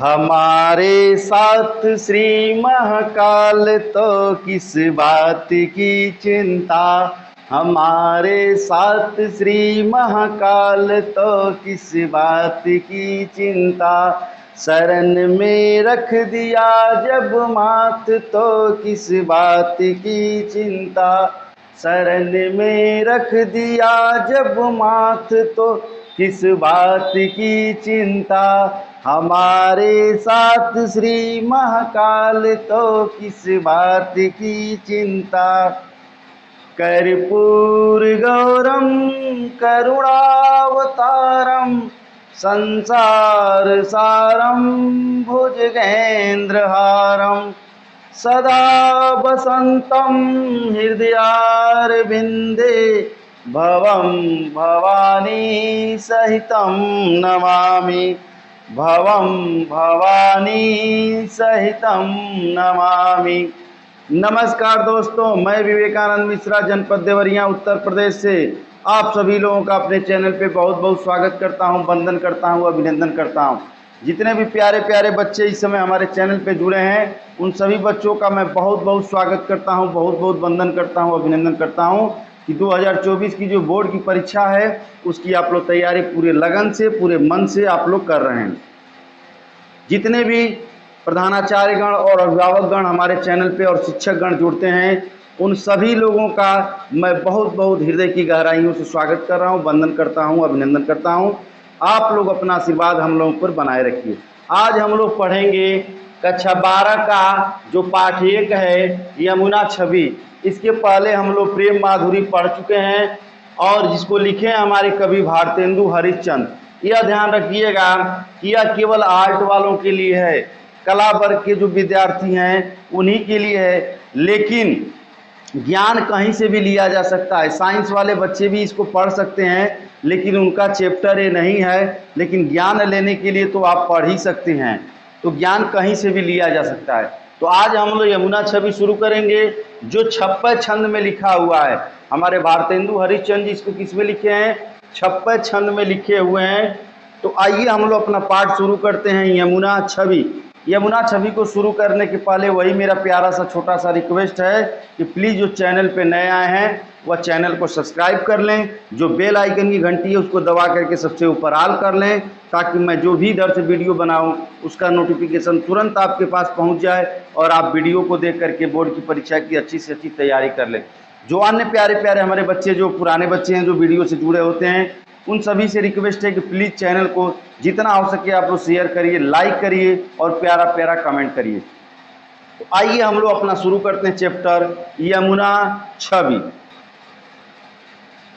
हमारे साथ श्री महाकाल तो किस बात की चिंता। हमारे साथ श्री महाकाल तो किस बात की चिंता। शरण में रख दिया जब माथ तो किस बात की चिंता। शरण में रख दिया जब माथ तो किस बात की चिंता। हमारे साथ श्री महाकाल तो किस बात की चिंता। कर्पूर गौरम करुणावतारम संसार सारम भुजगेंद्रहारम सदा वसंतम हृदयारविंदे भवं भवानी सहितं नमामि। भवं भवानी सहितं नमामि। नमस्कार दोस्तों, मैं विवेकानंद मिश्रा जनपद देवरिया उत्तर प्रदेश से आप सभी लोगों का अपने चैनल पे बहुत बहुत स्वागत करता हूं, वंदन करता हूं, अभिनंदन करता हूं। जितने भी प्यारे प्यारे बच्चे इस समय हमारे चैनल पे जुड़े हैं उन सभी बच्चों का मैं बहुत बहुत स्वागत करता हूं, बहुत बहुत वंदन करता हूं, अभिनंदन करता हूं कि 2024 की जो बोर्ड की परीक्षा है उसकी आप लोग तैयारी पूरे लगन से, पूरे मन से आप लोग कर रहे हैं। जितने भी प्रधानाचार्यगण और अभिभावकगण हमारे चैनल पे और शिक्षकगण जुड़ते हैं उन सभी लोगों का मैं बहुत बहुत हृदय की गहराइयों से स्वागत कर रहा हूं, वंदन करता हूं, अभिनंदन करता हूं। आप लोग अपना आशीर्वाद हम लोगों पर बनाए रखिए। आज हम लोग पढ़ेंगे कक्षा 12 का जो पाठ 1 है यमुना छवि। इसके पहले हम लोग प्रेम माधुरी पढ़ चुके हैं और जिसको लिखे हैं हमारे कवि भारतेंदु हरिश्चंद्र। यह ध्यान रखिएगा कि यह केवल आर्ट वालों के लिए है, कला वर्ग के जो विद्यार्थी हैं उन्हीं के लिए है, लेकिन ज्ञान कहीं से भी लिया जा सकता है। साइंस वाले बच्चे भी इसको पढ़ सकते हैं लेकिन उनका चैप्टर ये नहीं है, लेकिन ज्ञान लेने के लिए तो आप पढ़ ही सकते हैं। तो ज्ञान कहीं से भी लिया जा सकता है। तो आज हम लोग यमुना छवि शुरू करेंगे जो छप्पय छंद में लिखा हुआ है। हमारे भारतेंदु हरिश्चंद्र जी इसको किस में लिखे हैं? छप्पय छंद में लिखे हुए हैं। तो आइए हम लोग अपना पाठ शुरू करते हैं यमुना छवि। यमुना छवि को शुरू करने के पहले वही मेरा प्यारा सा छोटा सा रिक्वेस्ट है कि प्लीज़ जो चैनल पे नए आए हैं वह चैनल को सब्सक्राइब कर लें, जो बेल आइकन की घंटी है उसको दबा करके सबसे ऊपर ऑल कर लें ताकि मैं जो भी इधर से वीडियो बनाऊं उसका नोटिफिकेशन तुरंत आपके पास पहुंच जाए और आप वीडियो को देख करके बोर्ड की परीक्षा की अच्छी से अच्छी तैयारी कर लें। जो अन्य प्यारे प्यारे हमारे बच्चे, जो पुराने बच्चे हैं जो वीडियो से जुड़े होते हैं, उन सभी से रिक्वेस्ट है कि प्लीज़ चैनल को जितना हो सके आप लोग शेयर करिए, लाइक करिए और प्यारा प्यारा कमेंट करिए। तो आइए हम लोग अपना शुरू करते हैं चैप्टर यमुना छवि।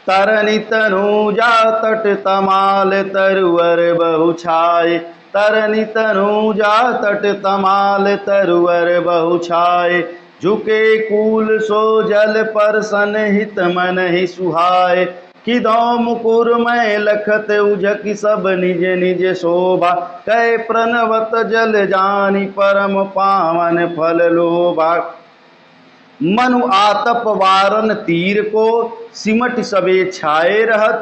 तरनी तनुजा तट तमाल तरुवर बहु छाए। तरनी तनुजा तट तमाल तरुवर बहु छाए। झुके कूल सो जल पर सनहित मन ही सुहाए। किदो मुकुर में लखत उजक सब निज निज शोभा। कै प्रणवत जल जानी परम पावन फल लोभा। मनु आतप वारन तीर को सिमट सबे छाए रहत।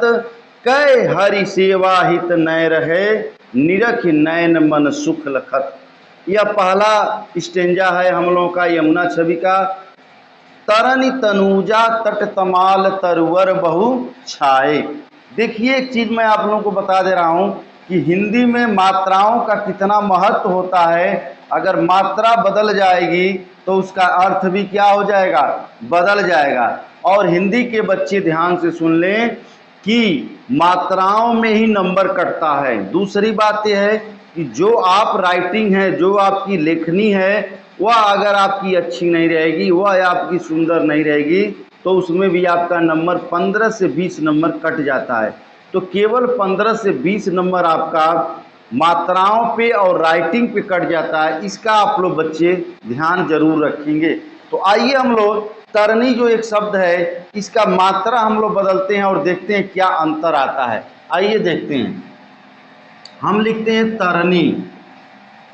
कै हरि सेवा हित नय रहे निरख नयन मन सुख लखत। यह पहला स्टेंजा है हम लोगों का यमुना छवि का। तरनी तनुजा तट तमाल तरुवर बहु छाए। देखिए एक चीज मैं आप लोगों को बता दे रहा हूं कि हिंदी में मात्राओं का कितना महत्व होता है। अगर मात्रा बदल जाएगी तो उसका अर्थ भी क्या हो जाएगा? बदल जाएगा। और हिंदी के बच्चे ध्यान से सुन लें कि मात्राओं में ही नंबर कटता है। दूसरी बात यह है कि जो आप राइटिंग है, जो आपकी लेखनी है, वह अगर आपकी अच्छी नहीं रहेगी, वह आपकी सुंदर नहीं रहेगी तो उसमें भी आपका नंबर 15 से 20 नंबर कट जाता है। तो केवल 15 से 20 नंबर आपका मात्राओं पे और राइटिंग पे कट जाता है। इसका आप लोग बच्चे ध्यान जरूर रखेंगे। तो आइए हम लोग तरनी जो एक शब्द है इसका मात्रा हम लोग बदलते हैं और देखते हैं क्या अंतर आता है। आइए देखते हैं। हम लिखते हैं तरनी।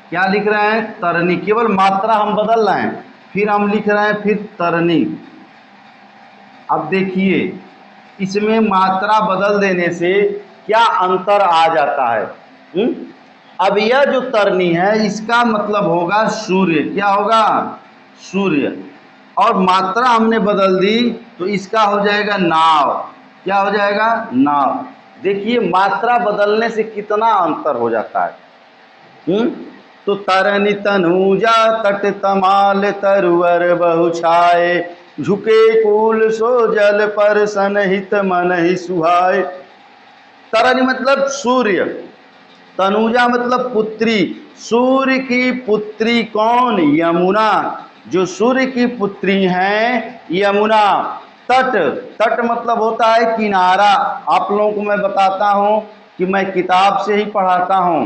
क्या लिख रहे हैं? तरनी। केवल मात्रा हम बदल रहे हैं, फिर हम लिख रहे हैं फिर तरनी। अब देखिए इसमें मात्रा बदल देने से क्या अंतर आ जाता है। अब यह जो तरनी है इसका मतलब होगा सूर्य। क्या होगा? सूर्य। और मात्रा हमने बदल दी तो इसका हो जाएगा नाव। क्या हो जाएगा? नाव। देखिए मात्रा बदलने से कितना अंतर हो जाता है। तो तरनि तनूजा तट तमाल तरुवर बहु छाए, झुके कूल सो जल पर सनहित मन ही सुहाए। तरनि मतलब सूर्य, तनुजा मतलब पुत्री। सूर्य की पुत्री कौन? यमुना। जो सूर्य की पुत्री हैं यमुना। तट, तट मतलब होता है किनारा। आप लोगों को मैं बताता हूं कि मैं किताब से ही पढ़ाता हूं।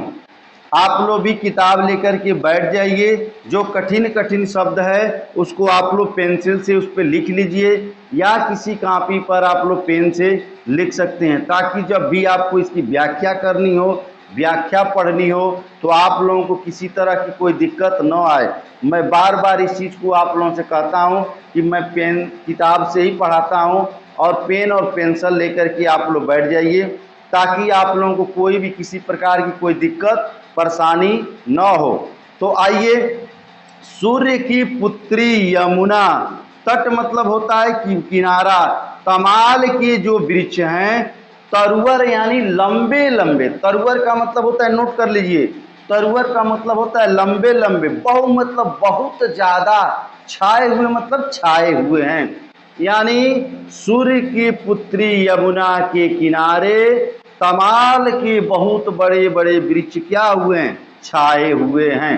आप लोग भी किताब लेकर के बैठ जाइए। जो कठिन कठिन शब्द है उसको आप लोग पेंसिल से उस पर लिख लीजिए, या किसी कॉपी पर आप लोग पेन से लिख सकते हैं, ताकि जब भी आपको इसकी व्याख्या करनी हो, व्याख्या पढ़नी हो, तो आप लोगों को किसी तरह की कोई दिक्कत न आए। मैं बार बार इस चीज़ को आप लोगों से कहता हूँ कि मैं पेन किताब से ही पढ़ाता हूँ, और पेन और पेंसिल लेकर के आप लोग बैठ जाइए, ताकि आप लोगों को कोई भी किसी प्रकार की कोई दिक्कत परेशानी न हो। तो आइए, सूर्य की पुत्री यमुना। तट मतलब होता है कि किनारा। तमाल के जो वृक्ष हैं, तरुवर यानी लंबे लंबे। तरुवर का मतलब होता है, नोट कर लीजिए, तरुवर का मतलब होता है लंबे लंबे। बहु मतलब बहुत ज्यादा। छाए हुए मतलब छाए हुए हैं। यानी सूर्य की पुत्री यमुना के किनारे तमाल के बहुत बड़े बड़े वृक्ष क्या हुए हैं? छाए हुए हैं।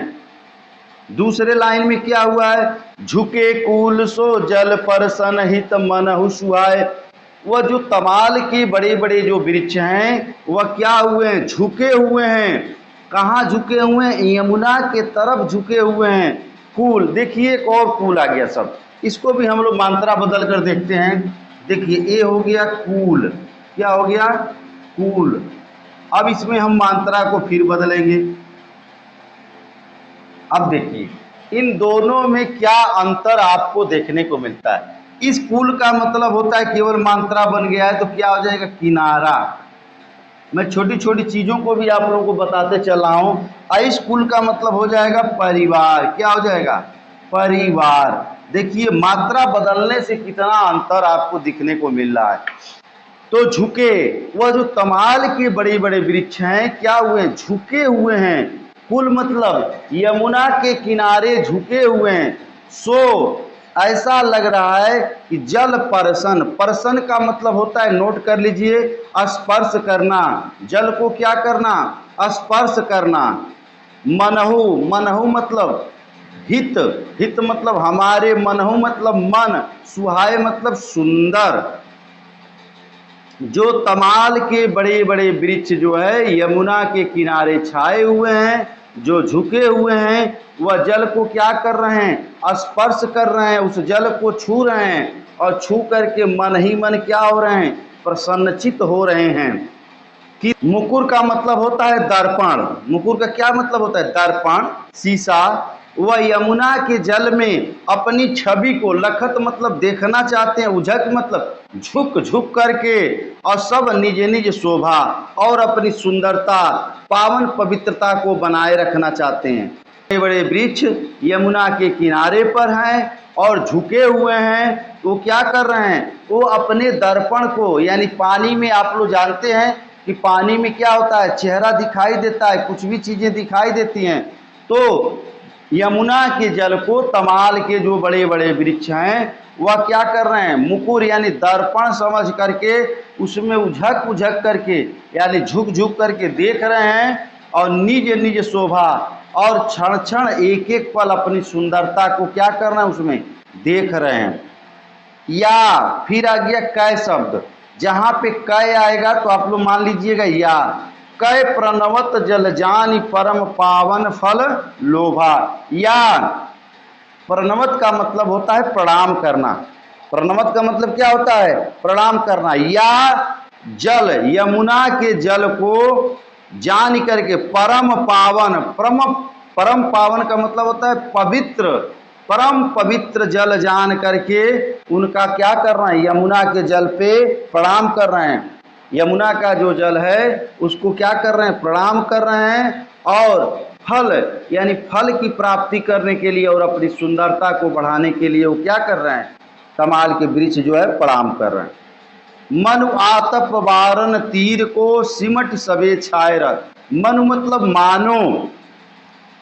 दूसरे लाइन में क्या हुआ है? झुके कूल सो जल पर सनहित मनहु सुहाए। वह जो तमाल के बड़े बड़े जो वृक्ष हैं वह क्या हुए हैं? झुके हुए हैं। कहाँ झुके हुए हैं? यमुना के तरफ झुके हुए हैं। कूल, देखिए एक और कूल आ गया सब। इसको भी हम लोग मात्रा बदल कर देखते हैं। देखिए ए हो गया कूल। क्या हो गया? कूल। अब इसमें हम मात्रा को फिर बदलेंगे। अब देखिए इन दोनों में क्या अंतर आपको देखने को मिलता है। इस कूल का मतलब होता है केवल मात्रा बन गया है तो क्या हो जाएगा? किनारा। मैं छोटी छोटी चीजों को भी आप लोगों को बताते चल रहा हूं। इस कूल का मतलब हो जाएगा परिवार। क्या हो जाएगा? परिवार। देखिए मात्रा बदलने से कितना अंतर आपको दिखने को मिल रहा है। तो झुके, वह जो तमाल के बड़े बड़े वृक्ष हैं क्या हुए? झुके हुए हैं। कुल मतलब यमुना के किनारे झुके हुए हैं। सो ऐसा लग रहा है कि जल परसन। परसन का मतलब होता है, नोट कर लीजिए, स्पर्श करना। जल को क्या करना? स्पर्श करना। मनहु, मनहु मतलब हित। हित मतलब हमारे, मनहु मतलब मन, सुहाए मतलब सुंदर। जो तमाल के बड़े बड़े वृक्ष जो है यमुना के किनारे छाए हुए हैं, जो झुके हुए हैं, वह जल को क्या कर रहे हैं? स्पर्श कर रहे हैं, उस जल को छू रहे हैं, और छू करके मन ही मन क्या हो रहे हैं? प्रसन्नचित हो रहे हैं। कि मुकुर का मतलब होता है दर्पण। मुकुर का क्या मतलब होता है? दर्पण, शीशा। वह यमुना के जल में अपनी छवि को, लखत मतलब देखना चाहते हैं, उझक मतलब झुक झुक करके, और सब निज निज शोभा और अपनी सुंदरता, पावन पवित्रता को बनाए रखना चाहते हैं। बड़े बड़े वृक्ष यमुना के किनारे पर हैं और झुके हुए हैं। वो क्या कर रहे हैं? वो अपने दर्पण को, यानी पानी में आप लोग जानते हैं कि पानी में क्या होता है? चेहरा दिखाई देता है, कुछ भी चीजें दिखाई देती हैं। तो यमुना के जल को तमाल के जो बड़े बड़े वृक्ष हैं वह क्या कर रहे हैं? मुकुर यानी दर्पण समझ करके उसमें उझक उझक करके, यानी झुक झुक करके देख रहे हैं, और निज निज शोभा और क्षण क्षण एक एक पल अपनी सुंदरता को क्या करना है? उसमें देख रहे हैं। या फिर आ गया कै शब्द। जहां पे कै आएगा तो आप लोग मान लीजिएगा या। कै प्रणवत जल जानी परम पावन फल लोभा। या प्रणवत का मतलब होता है प्रणाम करना। प्रणवत का मतलब क्या होता है? प्रणाम करना। या जल, यमुना के जल को जान करके परम पावन, परम पावन का मतलब होता है पवित्र, परम पवित्र जल जान करके उनका क्या कर रहे हैं? यमुना के जल पे प्रणाम कर रहे हैं। यमुना का जो जल है उसको क्या कर रहे हैं? प्रणाम कर रहे हैं, और फल यानी फल की प्राप्ति करने के लिए और अपनी सुंदरता को बढ़ाने के लिए वो क्या कर रहे हैं, तमाल के वृक्ष जो है प्रणाम कर रहे हैं। मनु आतप वारन तीर को सिमट सबे छाए रख। मनु मतलब मानो,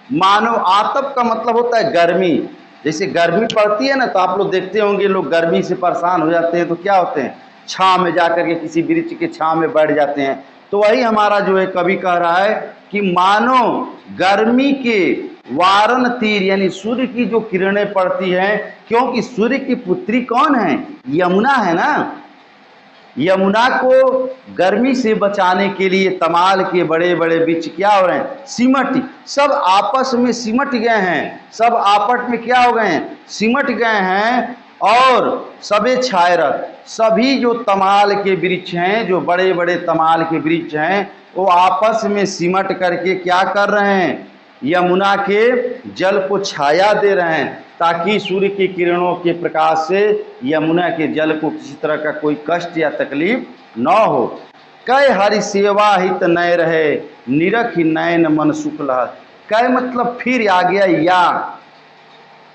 मानो आतप का मतलब होता है गर्मी। जैसे गर्मी पड़ती है ना, तो आप लोग देखते होंगे लोग गर्मी से परेशान हो जाते हैं तो क्या होते हैं, छांव में जाकर के किसी वृक्ष के छांव में बैठ जाते हैं। तो वही हमारा जो है कवि कह रहा है कि मानो गर्मी के वारन तीर यानी सूर्य की जो किरणें पड़ती हैं, क्योंकि सूर्य की पुत्री कौन है, यमुना है ना। यमुना को गर्मी से बचाने के लिए तमाल के बड़े बड़े वृक्ष क्या हो रहे हैं, सिमट, सब आपस में सिमट गए हैं, सब आपस में क्या हो गए हैं, सिमट गए हैं। और सबे छायरत, सभी जो तमाल के वृक्ष हैं, जो बड़े बड़े तमाल के वृक्ष हैं, वो आपस में सिमट करके क्या कर रहे हैं, यमुना के जल को छाया दे रहे हैं, ताकि सूर्य की किरणों के प्रकाश से यमुना के जल को किसी तरह का कोई कष्ट या तकलीफ न हो। कै हरि सेवा हित नय रहे, निरख नयन मन सुख लहत। कै मतलब फिर आ गया या।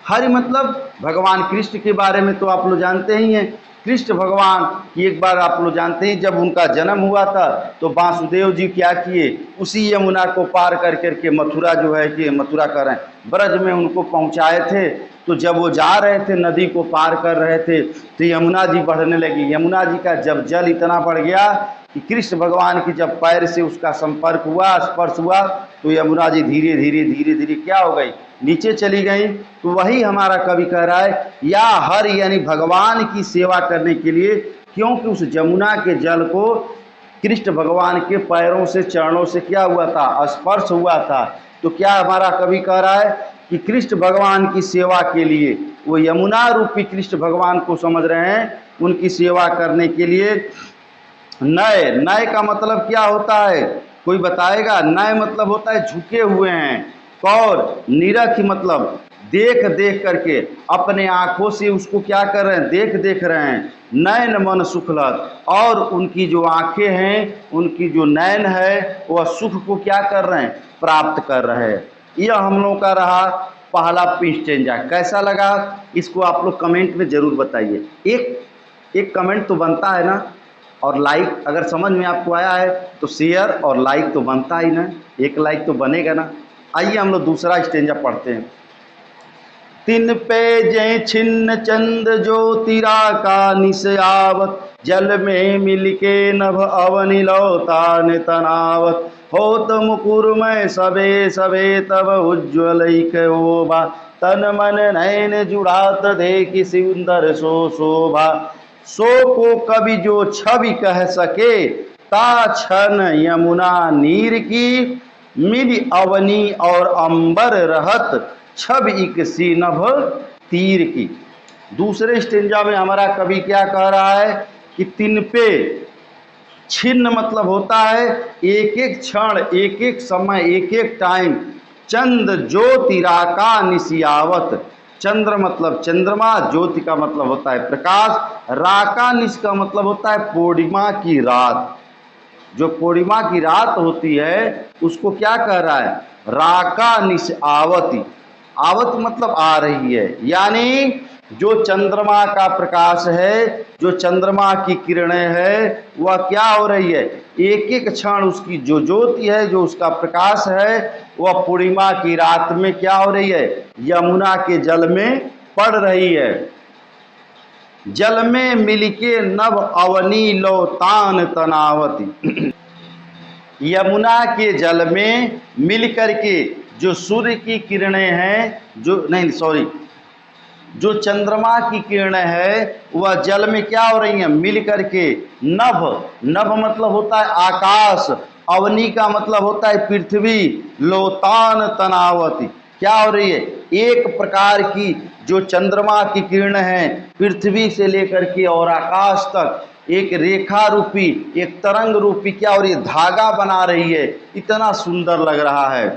हरि मतलब भगवान कृष्ण के बारे में तो आप लोग जानते ही हैं। कृष्ण भगवान की एक बार आप लोग जानते हैं, जब उनका जन्म हुआ था तो वासुदेव जी क्या किए, उसी यमुना को पार कर करके मथुरा जो है कि मथुरा कर रहे हैं ब्रज में उनको पहुंचाए थे। तो जब वो जा रहे थे, नदी को पार कर रहे थे, तो यमुना जी बढ़ने लगी। यमुना जी का जब जल इतना बढ़ गया कि कृष्ण भगवान की जब पैर से उसका संपर्क हुआ, स्पर्श हुआ, तो यमुना जी धीरे धीरे धीरे धीरे क्या हो गई, नीचे चली गई। तो वही हमारा कवि कह रहा है, या हर यानी भगवान की सेवा करने के लिए, क्योंकि उस यमुना के जल को कृष्ण भगवान के पैरों से, चरणों से क्या हुआ था, स्पर्श हुआ था। तो क्या हमारा कवि कह रहा है कि कृष्ण भगवान की सेवा के लिए वो यमुना रूपी कृष्ण भगवान को समझ रहे हैं, उनकी सेवा करने के लिए। नय, नय का मतलब क्या होता है, कोई बताएगा? नय मतलब होता है झुके हुए हैं। और निरख मतलब देख देख करके, अपने आंखों से उसको क्या कर रहे हैं, देख देख रहे हैं। नयन मन सुखलत, और उनकी जो आंखें हैं, उनकी जो नयन है, वह सुख को क्या कर रहे हैं, प्राप्त कर रहे हैं। यह हम लोगों का रहा पहला पिंचेंजा। कैसा लगा इसको आप लोग कमेंट में जरूर बताइए। एक कमेंट तो बनता है ना, और लाइक अगर समझ में आपको आया है तो शेयर और लाइक तो बनता ही ना, एक लाइक तो बनेगा ना। आइए हम लोग दूसरा स्टेंजा पढ़ते हैं। तिन पे जय छिन्न चंद ज्योतिरा का निस आवत, जल में मिलके नभ अवनि लौतान तनावत। होत मुकुर में सबे सबे तब उज्ज्वल ओभा, तन मन नयन जुड़ात देखि सुंदर सो शोभा। सो को कवि जो छवि कह सके, ता छन यमुना नीर की, मिल अवनी और अंबर रहत, छब इक सीनभ तीर की। दूसरे स्टेंजा में हमारा कवि क्या कह रहा है कि तिन पे, छिन्न मतलब होता है एक एक क्षण, एक एक समय, एक एक टाइम। चंद ज्योतिराका निशियावत, चंद्र मतलब चंद्रमा, ज्योति का मतलब होता है प्रकाश, राका निश का मतलब होता है पूर्णिमा की रात। जो पूर्णिमा की रात होती है उसको क्या कह रहा है, राका निश आवती। आवत मतलब आ रही है, यानी जो चंद्रमा का प्रकाश है, जो चंद्रमा की किरणें है, वह क्या हो रही है, एक एक क्षण उसकी जो ज्योति है, जो उसका प्रकाश है, वह पूर्णिमा की रात में क्या हो रही है, यमुना के जल में पड़ रही है। जल में मिलके नभ अवनी लौतान तनावती। यमुना के जल में मिल करके जो सूर्य की किरणें हैं, जो नहीं सॉरी जो चंद्रमा की किरणें है, वह जल में क्या हो रही हैं, मिल करके नभ, नभ मतलब होता है आकाश, अवनी का मतलब होता है पृथ्वी, लोतान तनावती क्या हो रही है, एक प्रकार की जो चंद्रमा की किरणें हैं पृथ्वी से लेकर के और आकाश तक एक रेखा रूपी, एक तरंग रूपी क्या हो रही है, धागा बना रही है। इतना सुंदर लग रहा है।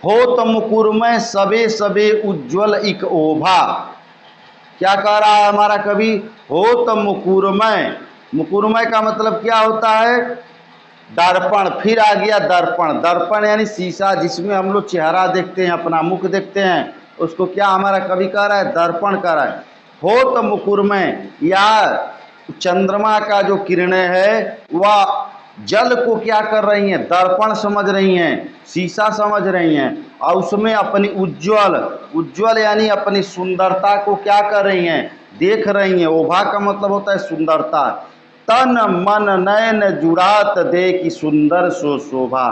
होत मुकुर में सबे सबे उज्ज्वल इक ओभा। क्या कह रहा है हमारा कवि, होत मुकुरमय। मुकुरमय का मतलब क्या होता है, दर्पण, फिर आ गया दर्पण। दर्पण यानी शीशा, जिसमें हम लोग चेहरा देखते हैं, अपना मुख देखते हैं, उसको क्या हमारा कवि कह रहा है, दर्पण कह रहा है। होत मुकुर में, या चंद्रमा का जो किरणें है वह जल को क्या कर रही हैं, दर्पण समझ रही हैं, शीशा समझ रही हैं, और उसमें अपनी उज्ज्वल, उज्ज्वल यानी अपनी सुंदरता को क्या कर रही हैं, देख रही हैं। ओभा का मतलब होता है सुंदरता। तन मन नयन जुड़ात देखी सुंदर सो शोभा।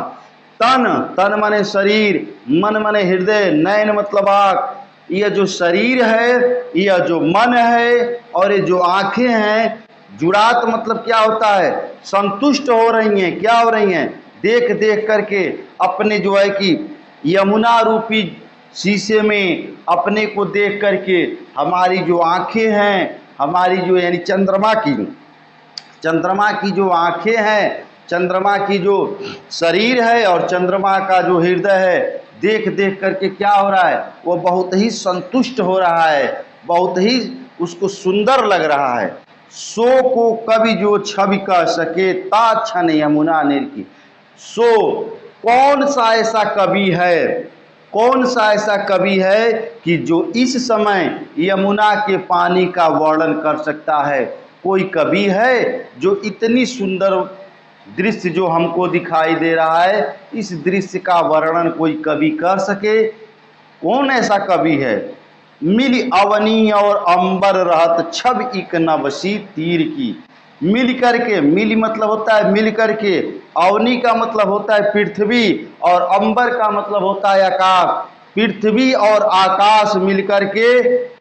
तन, तन माने शरीर, मन माने हृदय, नयन मतलब आँख। यह जो शरीर है, यह जो मन है, और ये जो आंखें हैं, जुड़ात मतलब क्या होता है, संतुष्ट हो रही हैं। क्या हो रही हैं, देख देख करके अपने जो है कि यमुना रूपी शीशे में अपने को देख करके हमारी जो आंखें हैं, हमारी जो यानी चंद्रमा की, चंद्रमा की जो आंखें हैं, चंद्रमा की जो शरीर है और चंद्रमा का जो हृदय है, देख देख करके क्या हो रहा है, वो बहुत ही संतुष्ट हो रहा है, बहुत ही उसको सुंदर लग रहा है। सो को कवि जो छवि कह सके ता क्षण यमुना निर्की। सो, कौन सा ऐसा कवि है, कौन सा ऐसा कवि है कि जो इस समय यमुना के पानी का वर्णन कर सकता है। कोई कवि है जो इतनी सुंदर दृश्य जो हमको दिखाई दे रहा है, इस दृश्य का वर्णन कोई कवि कर सके? कौन ऐसा कवि है? मिल अवनी और अंबर रहत छब इक नवसी तीर की। मिल करके, मिल मतलब होता है मिल करके, अवनी का मतलब होता है पृथ्वी, और अंबर का मतलब होता है आकाश। पृथ्वी और आकाश मिलकर के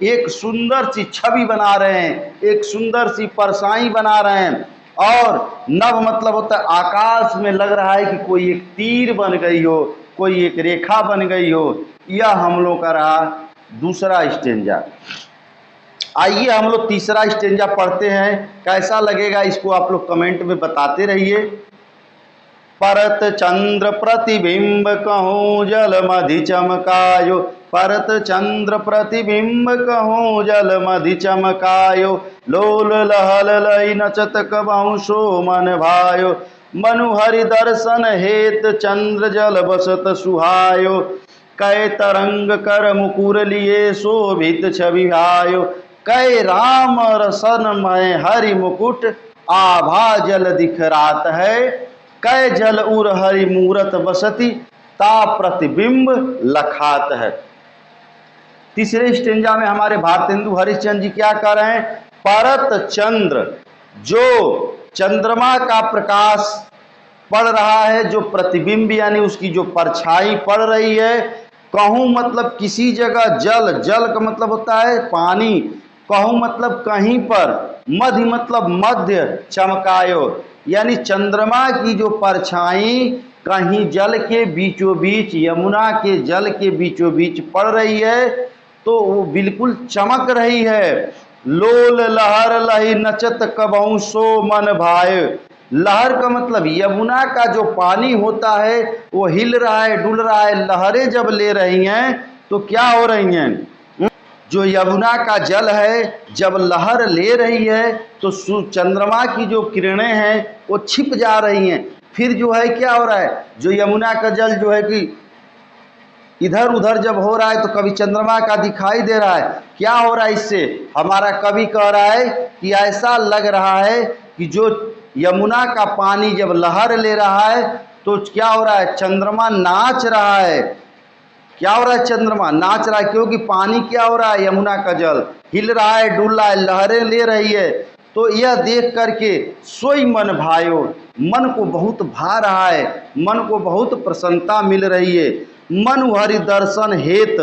एक सुंदर सी छवि बना रहे हैं, एक सुंदर सी परछाई बना रहे हैं। और नभ मतलब होता है आकाश में लग रहा है कि कोई एक तीर बन गई हो, कोई एक रेखा बन गई हो। यह हम लोग का रहा दूसरा स्टेंजा। आइए हम लोग तीसरा स्टेंजा पढ़ते हैं, कैसा लगेगा इसको आप लोग कमेंट में बताते रहिए। परत चंद्र प्रतिबिंब कहूँ जल मधि चमकायो। परत चंद्र प्रतिबिंब कहूँ जल मधि चमकायो। लोल लहल लई नचत कबहु सो मन भायो। मनु हरि दर्शन हेत चंद्र जल बसत सुहायो। कै तरंग कर मुकुर लिए शोभित छवि आयो। कै राम रसन मय हरि मुकुट आभा जल दिखरात है। कै जल उर हरि मूरत बसती ता प्रतिबिंब लखात है। तीसरे स्टेंजा में हमारे भारतेंदु हरिश्चंद्र जी क्या कर रहे हैं, परत चंद्र, जो चंद्रमा का प्रकाश पड़ रहा है, जो प्रतिबिंब यानी उसकी जो परछाई पड़ रही है। कहूँ मतलब किसी जगह, जल, जल का मतलब होता है पानी, कहूँ मतलब कहीं पर, मध्य मतलब मध्य, चमकायो यानी चंद्रमा की जो परछाई कहीं जल के बीचों बीच, यमुना के जल के बीचों बीच पड़ रही है, तो वो बिल्कुल चमक रही है। लोल लहर लही नचत कबहु सो मन भाए। लहर का मतलब यमुना का जो पानी होता है वो हिल रहा है, डुल रहा है। लहरें जब ले रही हैं तो क्या हो रही हैं, जो यमुना का जल है जब लहर ले रही है तो चंद्रमा की जो किरणें हैं वो छिप जा रही हैं। फिर जो है क्या हो रहा है, जो यमुना का जल जो है कि इधर उधर जब हो रहा है तो कभी चंद्रमा का दिखाई दे रहा है। क्या हो रहा है इससे, हमारा कवि कह रहा है कि ऐसा लग रहा है कि जो यमुना का पानी जब लहर ले रहा है तो क्या हो रहा है, चंद्रमा नाच रहा है। क्या हो रहा है, चंद्रमा नाच रहा है, क्योंकि पानी क्या हो रहा है, यमुना का जल हिल रहा है, डुल रहा है, लहरें ले रही है। तो यह देख करके सोई मन भायो, मन को बहुत भा रहा है, मन को बहुत प्रसन्नता मिल रही है। मनु हरि दर्शन हेत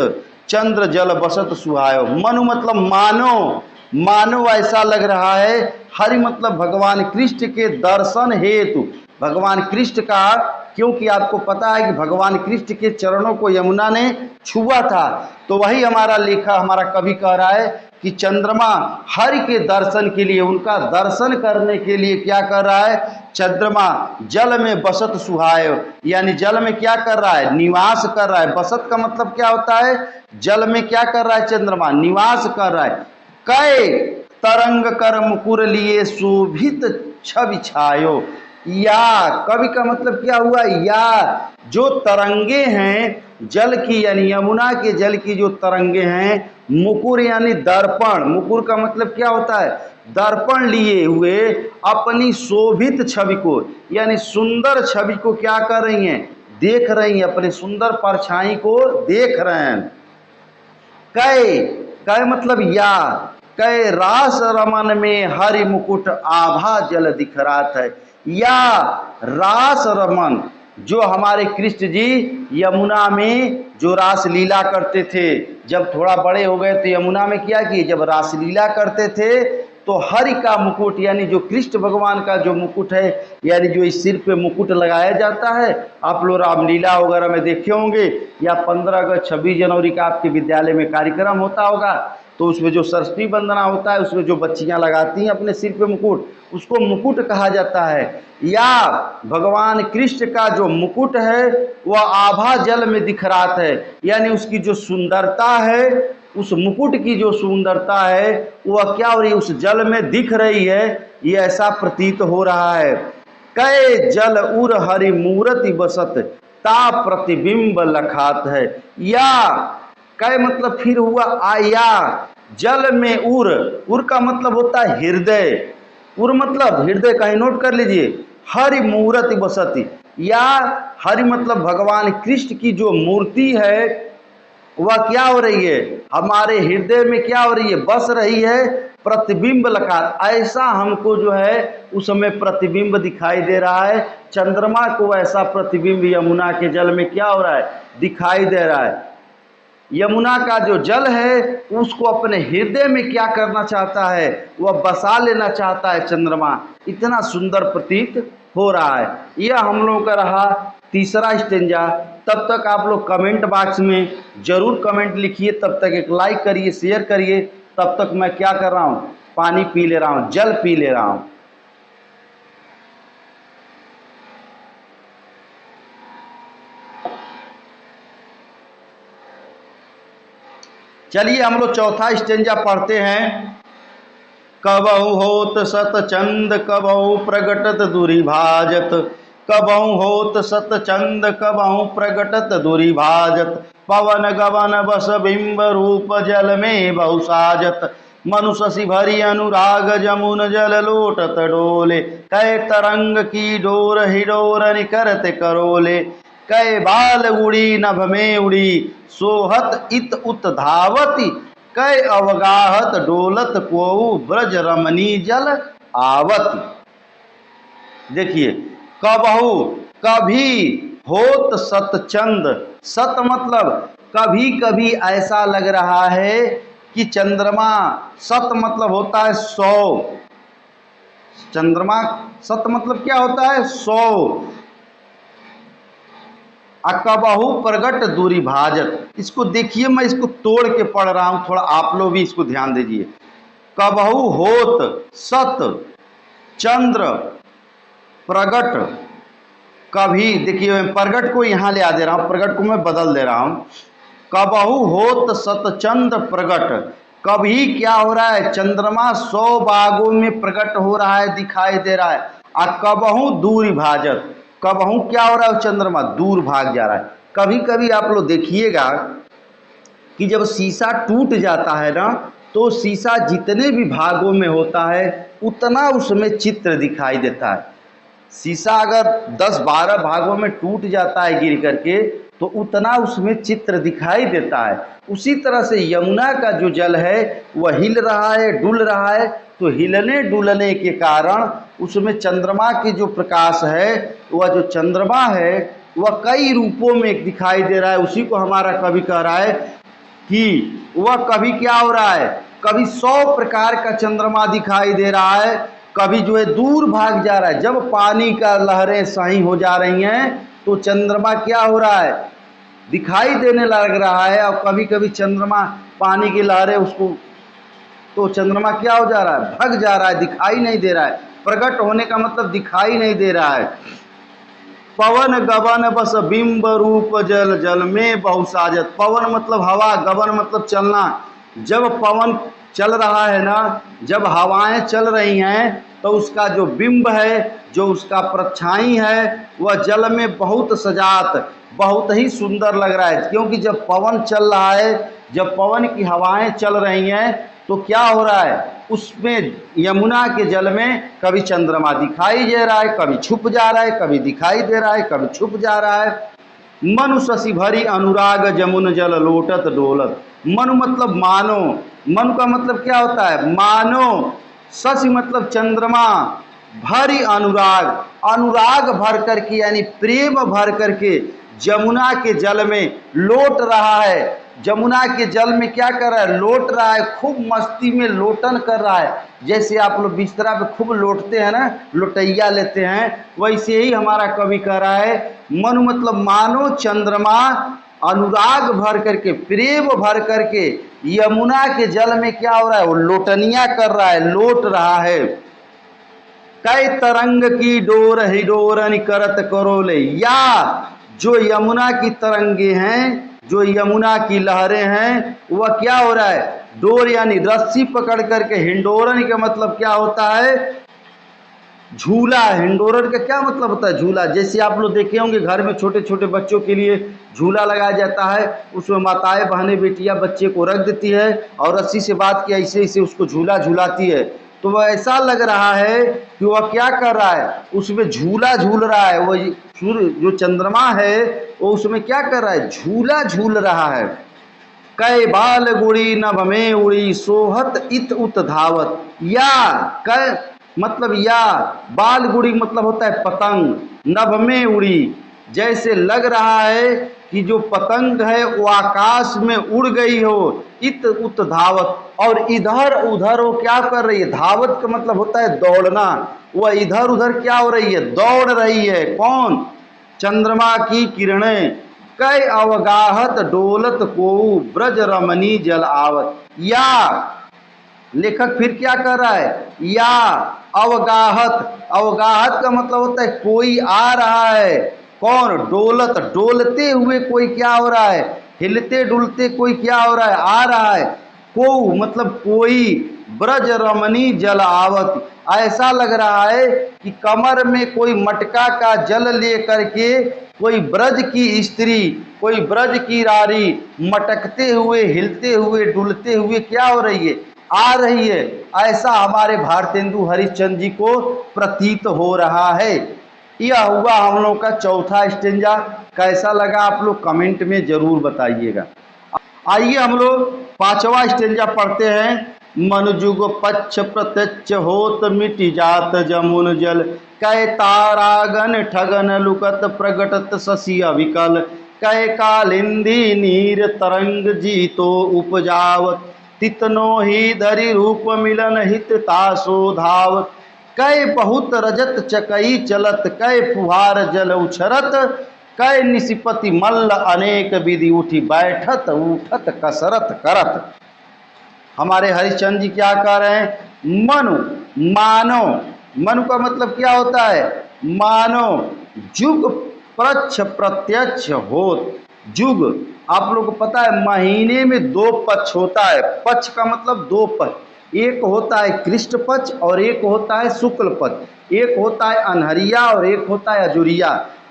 चंद्र जल बसत सुहायो। मनु मतलब मानो, मानो ऐसा लग रहा है। हरि मतलब भगवान कृष्ण के दर्शन हेतु, भगवान कृष्ण का, क्योंकि आपको पता है कि भगवान कृष्ण के चरणों को यमुना ने छुआ था, तो वही हमारा लेखा, हमारा कवि कह रहा है कि चंद्रमा हरि के दर्शन के लिए, उनका दर्शन करने के लिए क्या कर रहा है, चंद्रमा जल में बसत सुहाय, यानी जल में क्या कर रहा है, निवास कर रहा है। बसत का मतलब क्या होता है, जल में क्या कर रहा है, चंद्रमा निवास कर रहा है। कै तरंग कर मुकुर लिए शोभित छवि छायो। या, कवि का मतलब क्या हुआ, या जो तरंगे हैं जल की, यानी यमुना के जल की जो तरंगे हैं, मुकुर यानी दर्पण, मुकुर का मतलब क्या होता है, दर्पण लिए हुए अपनी शोभित छवि को, यानी सुंदर छवि को क्या कर रही हैं, देख रही हैं, अपने सुंदर परछाई को देख रहे हैं। कै, कै मतलब या, कै रास रमन में हरि मुकुट आभा जल दिखरात है। या रास रमन, जो हमारे कृष्ण जी यमुना में जो रास लीला करते थे, जब थोड़ा बड़े हो गए तो यमुना में क्या किए, जब रास लीला करते थे तो हरि का मुकुट, यानी जो कृष्ण भगवान का जो मुकुट है, यानी जो इस सिर पे मुकुट लगाया जाता है, आप लोग रामलीला वगैरह में देखे होंगे, या 15 अगस्त 26 जनवरी का आपके विद्यालय में कार्यक्रम होता होगा, तो उसमें जो सरस्वती वंदना होता है, उसमें जो बच्चियां लगाती हैं अपने सिर पे मुकुट, उसको मुकुट कहा जाता है। या भगवान कृष्ण का जो मुकुट है वह आभा जल में दिखरात है, यानी उसकी जो सुंदरता है, उस मुकुट की जो सुंदरता है वह क्या हो रही है, उस जल में दिख रही है, ये ऐसा प्रतीत हो रहा है। कै जल उर हरि मूर्ति बसत ता प्रतिबिंब लखात है। या कै मतलब फिर हुआ आया, जल में उर का मतलब होता है हृदय, उर मतलब हृदय, कहीं नोट कर लीजिए, हरि मूर्ति बसती, या हरि मतलब भगवान कृष्ण की जो मूर्ति है वह क्या हो रही है, हमारे हृदय में क्या हो रही है, बस रही है, प्रतिबिंब लगा, ऐसा हमको जो है उस समय प्रतिबिंब दिखाई दे रहा है। चंद्रमा को ऐसा प्रतिबिंब यमुना के जल में क्या हो रहा है, दिखाई दे रहा है। यमुना का जो जल है उसको अपने हृदय में क्या करना चाहता है, वह बसा लेना चाहता है चंद्रमा, इतना सुंदर प्रतीत हो रहा है। यह हम लोगों का रहा तीसरा स्टेंजा। तब तक आप लोग कमेंट बॉक्स में जरूर कमेंट लिखिए, तब तक एक लाइक करिए, शेयर करिए। तब तक मैं क्या कर रहा हूँ, पानी पी ले रहा हूँ, जल पी ले रहा हूँ। चलिए हम लोग चौथा स्टेंजा पढ़ते हैं। कबहु होत सतचंद कबहु प्रगटत दुरिभाजत, कबहु होत सतचंद कबहु प्रगटत दुरिभाजत, पवन गवन बस बिंब रूप जल में बहु साजत, मनुषि भरी अनुराग जमुन जल लोटत डोले, कै तरंग की डोर हिडोर निकरत करोले, कै बाल उड़ी नभ में उड़ी सोहत इत उत धावती, कै अवगाहत डोलत को ब्रज रमणी जल आवत। देखिए, कबहू कभी, होत सतचंद, सत मतलब कभी कभी ऐसा लग रहा है कि चंद्रमा, सत मतलब होता है 100, चंद्रमा सत मतलब क्या होता है 100, अकबहु प्रगट दूरी भाजत। इसको देखिए, मैं इसको तोड़ के पढ़ रहा हूं, थोड़ा आप लोग भी इसको ध्यान दीजिए। कबहु होत सत चंद्र प्रगट, कभी, देखिए मैं प्रगट को यहां ले आ दे रहा हूं, प्रगट को मैं बदल दे रहा हूं। कबहु होत सतचंद्र प्रगट, कभी क्या हो रहा है, चंद्रमा 100 भागों में प्रकट हो रहा है, दिखाई दे रहा है। और कबहू दूर भाजत, कबहू क्या हो रहा है, चंद्रमा दूर भाग जा रहा है। कभी कभी आप लोग देखिएगा कि जब शीशा टूट जाता है ना, तो शीशा जितने भी भागों में होता है उतना उसमें चित्र दिखाई देता है। शीशा अगर 10-12 भागों में टूट जाता है गिर करके, तो उतना उसमें चित्र दिखाई देता है। उसी तरह से यमुना का जो जल है वह हिल रहा है, डुल रहा है, तो हिलने डुलने के कारण उसमें चंद्रमा की जो प्रकाश है, वह जो चंद्रमा है वह कई रूपों में दिखाई दे रहा है। उसी को हमारा कवि कह रहा है कि वह कभी क्या हो रहा है, कभी 100 प्रकार का चंद्रमा दिखाई दे रहा है, कभी जो है दूर भाग जा रहा है। जब पानी का लहरें सही हो जा रही हैं तो चंद्रमा क्या हो रहा है, दिखाई देने लग रहा है। और कभी कभी चंद्रमा, पानी की लहरें उसको, तो चंद्रमा क्या हो जा रहा है, भग जा रहा है, दिखाई नहीं दे रहा है। प्रकट होने का मतलब दिखाई नहीं दे रहा है। पवन गवन बस बिंब रूप जल जल में बहु साजत, पवन मतलब हवा, गवन मतलब चलना। जब पवन चल रहा है ना, जब हवाएं चल रही हैं तो उसका जो बिंब है, जो उसका परछाई है, वह जल में बहुत सजात, बहुत ही सुंदर लग रहा है। क्योंकि जब पवन चल रहा है, जब पवन की हवाएं चल रही हैं, तो क्या हो रहा है, उसमें यमुना के जल में कभी चंद्रमा दिखाई दे रहा है, कभी छुप जा रहा है, कभी दिखाई दे रहा है, कभी छुप जा रहा है। मनु शशि भरी अनुराग जमुन जल लोटत डोलत। मनु मतलब मानो, मनु का मतलब क्या होता है, मानो। शशि मतलब चंद्रमा, भरी अनुराग, अनुराग भर करके यानी प्रेम भर करके जमुना के जल में लोट रहा है। जमुना के जल में क्या कर रहा है, लोट रहा है, खूब मस्ती में लोटन कर रहा है। जैसे आप लोग बिस्तरा पे खूब लोटते हैं ना, लोटैया लेते हैं, वैसे ही हमारा कवि कह रहा है, मनु मतलब मानो चंद्रमा अनुराग भर करके, प्रेम भर करके यमुना के जल में क्या हो रहा है, वो लोटनिया कर रहा है, लोट रहा है। कई तरंग की डोर हिडोरन करत करोले, या जो यमुना की तरंगे हैं, जो यमुना की लहरें हैं, वह क्या हो रहा है, डोर यानी रस्सी पकड़ करके, हिंडोरन का मतलब क्या होता है, झूला। हिंडोरन का क्या मतलब होता है, झूला। जैसे आप लोग देखे होंगे घर में छोटे छोटे बच्चों के लिए झूला लगाया जाता है, उसमें माताएं बहनें बेटियां बच्चे को रख देती है और रस्सी से बांध के ऐसे ऐसे उसको झूला झूलाती है। तो वह ऐसा लग रहा है कि वह क्या कर रहा है, उसमें झूला झूल रहा है। वह सूर्य जो चंद्रमा है वो उसमें क्या कर रहा है, झूला झूल रहा है। कै बाल गुड़ी नभ में उड़ी सोहत इत उत धावत, या कै मतलब या, बाल गुड़ी मतलब होता है पतंग, नभ में उड़ी, जैसे लग रहा है कि जो पतंग है वो आकाश में उड़ गई हो, इत उत धावत, और इधर उधर वो क्या कर रही है, धावत का मतलब होता है दौड़ना, वह इधर उधर क्या हो रही है, दौड़ रही है। कौन, चंद्रमा की किरणें। कै अवगाहत डोलत को ब्रज रमणी जल आवत, या लेखक फिर क्या कर रहा है, या अवगाहत, अवगाहत का मतलब होता है कोई आ रहा है। कौन, डोलत, डोलते हुए कोई क्या हो रहा है, हिलते डुलते कोई क्या हो रहा है, आ रहा है। को मतलब कोई, ब्रज रमणी जल आवत, ऐसा लग रहा है कि कमर में कोई मटका का जल ले करके कोई ब्रज की स्त्री, कोई ब्रज की रारी मटकते हुए, हिलते हुए, डुलते हुए क्या हो रही है, आ रही है। ऐसा हमारे भारतेंदु हरिश्चंद्र जी को प्रतीत हो रहा है। यह हुआ हम लोग का चौथा स्टेंजा। कैसा लगा आप लोग कमेंट में जरूर बताइएगा। आइए हम लोग पांचवा स्टेंजा पढ़ते हैं। मनुजुग पच्छ प्रत्यक्ष होत मिटि जात जमुन जल, कै तारागन ठगन लुकत प्रगटत शशि अविकल, कै कालिंदी नीर तरंग जीतो उपजावत, तितनो ही धरि रूप मिलन हित तासो धावत, कै बहुत रजत चकई चलत, कै फुहार जल उछरत, कै निशिपति मल्ल अनेक विधि उठी बैठत उठत कसरत करत। हमारे हरिश्चंद्र जी क्या कह रहे हैं, मनु मानो, मनु का मतलब क्या होता है, मानो, जुग प्रच्छ प्रत्यक्ष होत, जुग आप लोग को पता है महीने में दो पक्ष होता है। पक्ष का मतलब दो पक्ष, एक होता है कृष्ण पक्ष और एक होता है शुक्ल पक्ष। एक होता है अनहरिया और एक होता है अजुरिया।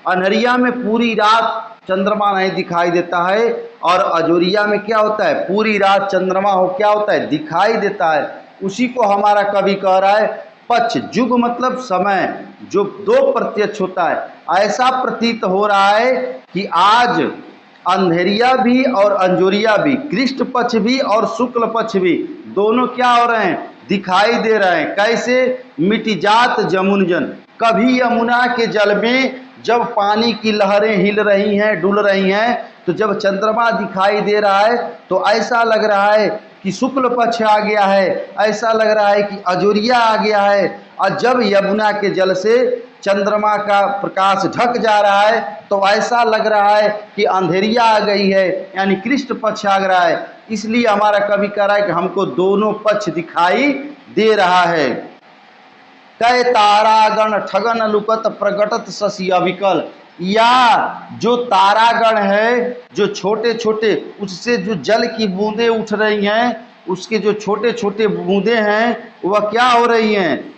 अनहरिया में पूरी रात चंद्रमा नहीं दिखाई देता है, और अजुरिया में क्या होता है, पूरी रात चंद्रमा हो क्या होता है, दिखाई देता है। उसी को हमारा कवि कह रहा है पक्ष। जुग मतलब समय, जो दो प्रत्यक्ष होता है। ऐसा प्रतीत हो रहा है कि आज अंधेरिया भी और अंजोरिया भी, कृष्ण पक्ष भी और शुक्ल पक्ष भी, दोनों क्या हो रहे हैं, दिखाई दे रहे हैं। कैसे, मिटि जात जमुनजन, कभी यमुना के जल में जब पानी की लहरें हिल रही हैं, डुल रही हैं, तो जब चंद्रमा दिखाई दे रहा है तो ऐसा लग रहा है कि शुक्ल पक्ष आ गया है, ऐसा लग रहा है कि अजोरिया आ गया है। और जब यमुना के जल से चंद्रमा का प्रकाश ढक जा रहा है तो ऐसा लग रहा है कि अंधेरिया आ गई है, यानी कृष्ण पक्ष आ रहा है। इसलिए हमारा कवि कह रहा है कि हमको दोनों पक्ष दिखाई दे रहा है। कै तारागण ठगन लुकत प्रगटत शशि अविकल, या जो तारागण है, जो छोटे छोटे, उससे जो जल की बूंदें उठ रही हैं, उसके जो छोटे छोटे बूंदें हैं वह क्या हो रही हैं,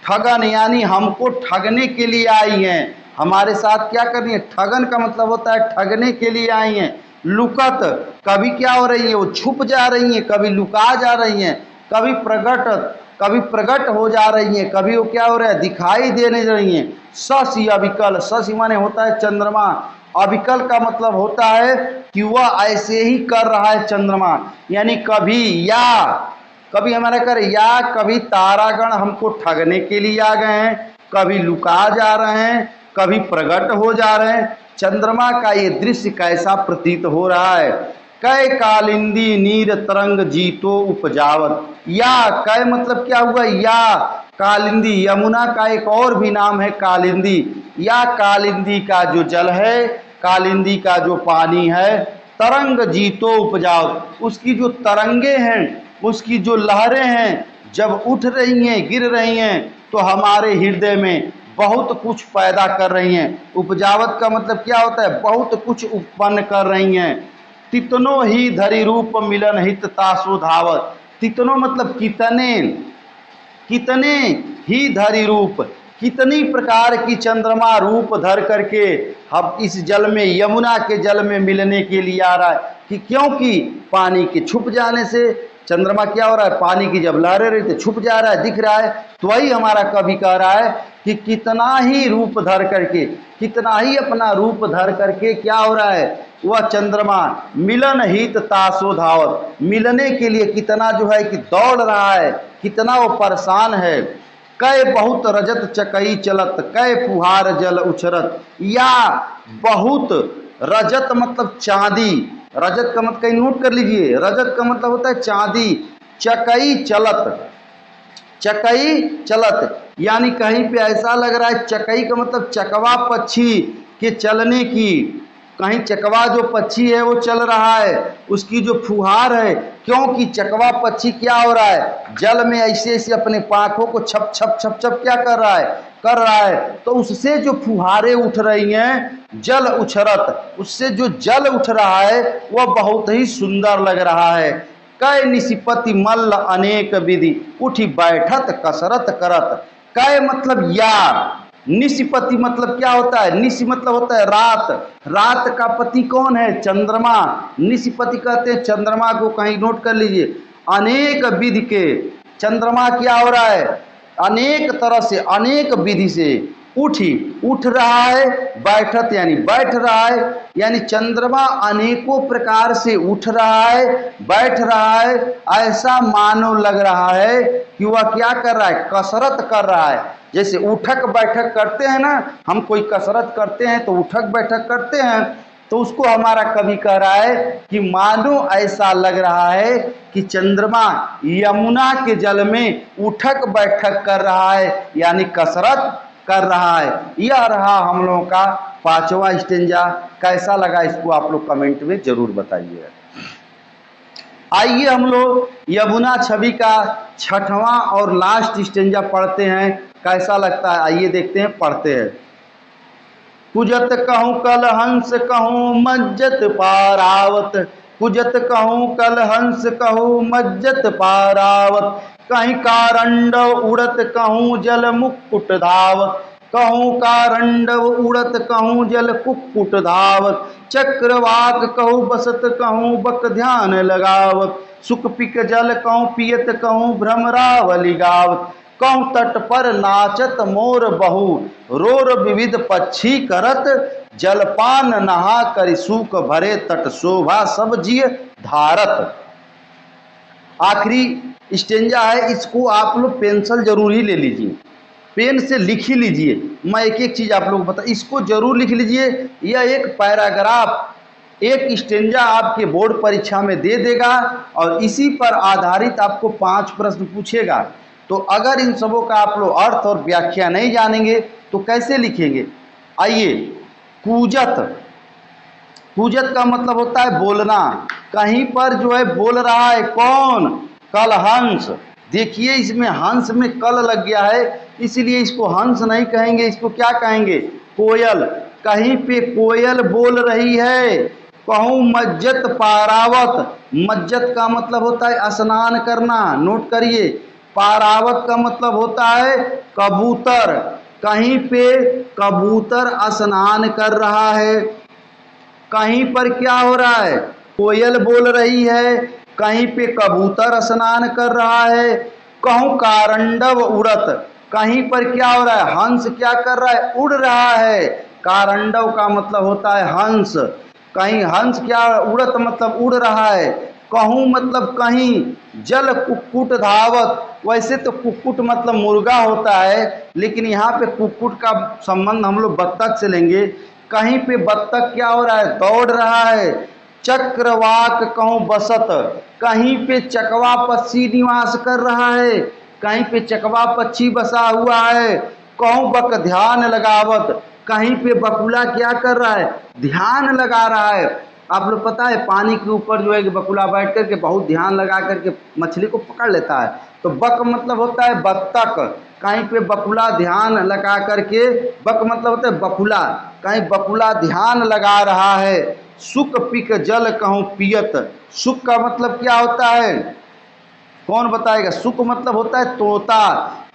ठगन यानी हमको ठगने के लिए आई हैं, हमारे साथ क्या करनी है, ठगन का मतलब होता है ठगने के लिए आई हैं। लुकत कभी क्या हो रही है, वो छुप जा रही हैं, कभी लुका जा रही हैं, कभी प्रकट हो जा रही हैं, कभी वो क्या हो रहा है, दिखाई देने रही हैं। शशि अविकल, शशि माने होता है चंद्रमा, अविकल का मतलब होता है कि वह ऐसे ही कर रहा है चंद्रमा, यानी कभी या कभी हमारा कर या कभी तारागण हमको ठगने के लिए आ गए हैं, कभी लुका जा रहे हैं, कभी प्रकट हो जा रहे हैं। चंद्रमा का ये दृश्य कैसा प्रतीत हो रहा है। कै कालिंदी नीर तरंग जीतो उपजावत, या कै मतलब क्या हुआ, या कालिंदी, यमुना का एक और भी नाम है कालिंदी, या कालिंदी का जो जल है, कालिंदी का जो पानी है, तरंग जीतो उपजावत, उसकी जो तरंगे हैं, उसकी जो लहरें हैं, जब उठ रही हैं, गिर रही हैं, तो हमारे हृदय में बहुत कुछ पैदा कर रही हैं। उपजावत का मतलब क्या होता है, बहुत कुछ उत्पन्न कर रही हैं। तितनो ही धरि रूप मिलन हित तासो धावत, तितनो मतलब कितने, कितने ही धरि रूप, कितनी प्रकार की चंद्रमा रूप धर करके हम इस जल में, यमुना के जल में मिलने के लिए आ रहा है। कि क्योंकि पानी के छुप जाने से चंद्रमा क्या हो रहा है, पानी की जब लहरें रही तो छुप जा रहा है, दिख रहा है। तो वही हमारा कवि कह रहा है कि कितना ही रूप धर करके, कितना ही अपना रूप धर करके क्या हो रहा है, वह चंद्रमा मिलन हित तासो धावत, मिलने के लिए कितना जो है कि दौड़ रहा है, कितना वो परेशान है। कै बहुत रजत चकई चलत, कै फुहार जल उछरत, या बहुत रजत मतलब चांदी, रजत का मतलब कहीं नोट कर लीजिए, रजत का मतलब होता है चांदी। चकई चलत, चकई चलत यानी कहीं पे ऐसा लग रहा है, चकई का मतलब चकवा पक्षी के चलने की, कहीं चकवा जो पक्षी है वो चल रहा है, उसकी जो फुहार है, क्योंकि चकवा पक्षी क्या हो रहा है, जल में ऐसे ऐसे अपने पांखों को छप छप छप छप क्या कर रहा है, कर रहा है। तो उससे जो फुहारें उठ रही हैं, जल उछरत, उससे जो जल उठ रहा है वह बहुत ही सुंदर लग रहा है। कै निशिपति मल्ल अनेक विधि, उठी बैठत कसरत करत। कै मतलब या, निशिपति मतलब क्या होता है, निशि मतलब होता है रात, रात का पति कौन है, चंद्रमा, निशिपति कहते हैं चंद्रमा को, कहीं नोट कर लीजिए। अनेक विधि के, चंद्रमा क्या हो रहा है, अनेक तरह से, अनेक विधि से उठी, उठ रहा है, बैठत यानी बैठ रहा है, यानी चंद्रमा अनेकों प्रकार से उठ रहा है, बैठ रहा है, ऐसा मानो लग रहा है कि वह क्या कर रहा है, कसरत कर रहा है। जैसे उठक बैठक करते हैं ना, हम कोई कसरत करते हैं तो उठक बैठक करते हैं, तो उसको हमारा कवि कह रहा है कि मानो ऐसा लग रहा है कि चंद्रमा यमुना के जल में उठक बैठक कर रहा है, यानी कसरत कर रहा है। यह रहा हम लोगों का 5वां स्टेंजा। कैसा लगा इसको आप लोग कमेंट में जरूर बताइएगा। आइए हम लोग यमुना छवि का 6वां और लास्ट स्टेंजा पढ़ते हैं, कैसा लगता है आइए देखते हैं, पढ़ते हैं। कुजत कहूँ कल हंस कहूँ मज्जत पारावत, कुजत कहूँ कल हंस कहूँ मज्जत पारावत, कहीं कारंडव उड़त कहूँ जल मुक्कुट धावत, कहूँ कारंडव उड़त कहूँ जल कुक्कुट धावत, चक्रवाक कहूँ बसत कहूँ बक ध्यान लगावत, सुख पिक जल कहूँ पियत कहूँ भ्रमरावली गावत, कहूँ तट पर नाचत मोर बहू रोर विविध पक्षी करत, जलपान नहा कर सूख भरे तट शोभा सब जिय धारत। आखिरी स्टेंजा है, इसको आप लोग पेंसिल जरूर ही ले लीजिए, पेन से लिख ही लीजिए। मैं एक एक चीज आप लोग बता, इसको जरूर लिख लीजिए। यह एक पैराग्राफ, एक स्टेंजा आपके बोर्ड परीक्षा में दे देगा और इसी पर आधारित आपको 5 प्रश्न पूछेगा। तो अगर इन सबों का आप लोग अर्थ और व्याख्या नहीं जानेंगे तो कैसे लिखेंगे। आइए, कूजत, कूजत का मतलब होता है बोलना, कहीं पर जो है बोल रहा है कौन, कल हंस। देखिए इसमें हंस में कल लग गया है, इसलिए इसको हंस नहीं कहेंगे, इसको क्या कहेंगे, कोयल। कहीं पे कोयल बोल रही है। कहूँ मज्जत पारावत, मज्जत का मतलब होता है स्नान करना, नोट करिए। पारावत का मतलब होता है कबूतर। कहीं पे कबूतर स्नान कर रहा है, कहीं पर क्या हो रहा है, कोयल बोल रही है, कहीं पे कबूतर स्नान कर रहा है, कहूँ कारंडव उड़त, कहीं पर क्या हो रहा है, हंस क्या कर रहा है, उड़ रहा है। कारंडव का मतलब होता है हंस, कहीं हंस क्या उड़त मतलब उड़ रहा है, कहूँ मतलब कहीं, जल कुक्कुट धावत, वैसे तो कुक्कुट मतलब मुर्गा होता है, लेकिन यहाँ पे कुक्कुट का संबंध हम लोग बत्तख से लेंगे। कहीं पे बत्तख क्या हो रहा है, दौड़ रहा है। चक्रवाक कहूँ बसत, कहीं पे चकवा पक्षी निवास कर रहा है, कहीं पे चकवा पक्षी बसा हुआ है। कहूँ बक ध्यान लगावत, कहीं पे बकुला क्या कर रहा है, ध्यान लगा रहा है। आप लोग पता है पानी के ऊपर जो है कि बकुला बैठ करके बहुत ध्यान लगा करके मछली को पकड़ लेता है। तो बक मतलब होता है बत्तख, कहीं पे बकुला ध्यान लगा करके, बक मतलब होता है बकुला, कहीं बकुला ध्यान लगा रहा है। सुख पिक जल कहूँ पियत, सुख का मतलब क्या होता है, कौन बताएगा। सुख मतलब होता है तोता,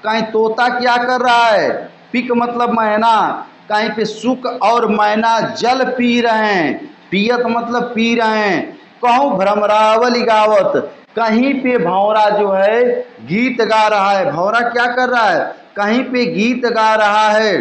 कहीं तोता क्या कर रहा है, पिक मतलब मैना, कहीं पे सुख और मैना जल पी रहे हैं, पियत मतलब पी रहे हैं। कहूँ भ्रमरावली गावत, कहीं पे भौरा जो है गीत गा रहा है, भौरा क्या कर रहा है, कहीं पे गीत गा रहा है।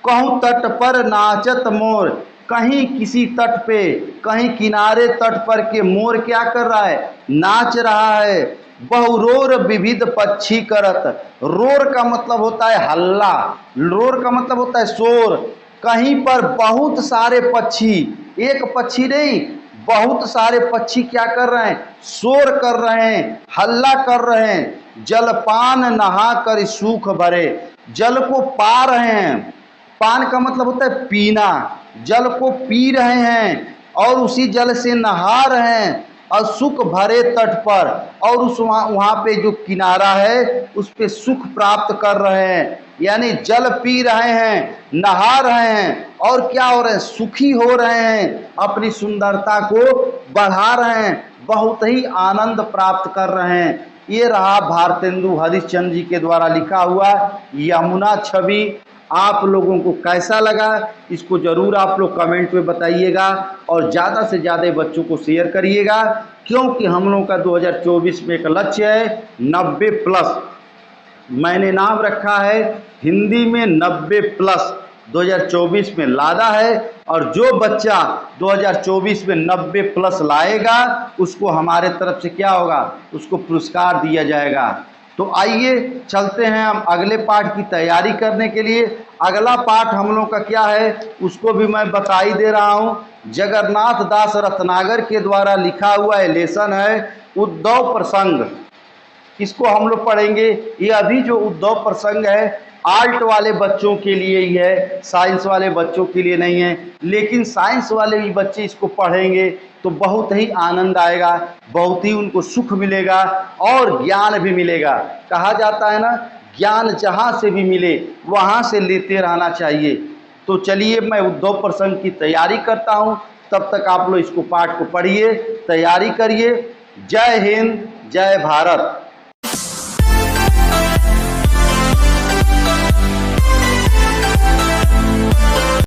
कहूँ तट पर नाचत मोर, कहीं किसी तट पे, कहीं किनारे तट पर के मोर क्या कर रहा है, नाच रहा है। बहुरोर विविध पक्षी करत, रोर का मतलब होता है हल्ला, रोर का मतलब होता है शोर। कहीं पर बहुत सारे पक्षी, एक पक्षी नहीं, बहुत सारे पक्षी क्या कर रहे हैं, शोर कर रहे हैं, हल्ला कर रहे हैं। जलपान नहा कर सूख भरे, जल को पा रहे हैं, पान का मतलब होता है पीना, जल को पी रहे हैं और उसी जल से नहा रहे हैं और सुख भरे तट पर, और उस वहाँ पे जो किनारा है उस पे सुख प्राप्त कर रहे हैं। यानी जल पी रहे हैं, नहा रहे हैं और क्या हो रहे हैं, सुखी हो रहे हैं, अपनी सुंदरता को बढ़ा रहे हैं, बहुत ही आनंद प्राप्त कर रहे हैं। ये रहा भारतेंदु हरिश्चंद्र जी के द्वारा लिखा हुआ यमुना छवि। आप लोगों को कैसा लगा इसको ज़रूर आप लोग कमेंट में बताइएगा और ज़्यादा से ज़्यादा बच्चों को शेयर करिएगा, क्योंकि हम लोगों का 2024 में एक लक्ष्य है 90+। मैंने नाम रखा है हिंदी में 90+ 2024 में लाना है, और जो बच्चा 2024 में 90+ लाएगा उसको हमारे तरफ से क्या होगा, उसको पुरस्कार दिया जाएगा। तो आइए चलते हैं हम अगले पाठ की तैयारी करने के लिए। अगला पाठ हम लोग का क्या है उसको भी मैं बता ही दे रहा हूँ। जगन्नाथ दास रत्नागर के द्वारा लिखा हुआ लेसन है उद्धव प्रसंग, इसको हम लोग पढ़ेंगे। ये अभी जो उद्धव प्रसंग है आर्ट वाले बच्चों के लिए ही है, साइंस वाले बच्चों के लिए नहीं है, लेकिन साइंस वाले भी बच्चे इसको पढ़ेंगे तो बहुत ही आनंद आएगा, बहुत ही उनको सुख मिलेगा और ज्ञान भी मिलेगा। कहा जाता है ना, ज्ञान जहाँ से भी मिले वहाँ से लेते रहना चाहिए। तो चलिए मैं उद्धव प्रसंग की तैयारी करता हूँ, तब तक आप लोग इसको पाठ को पढ़िए, तैयारी करिए। जय हिंद, जय भारत।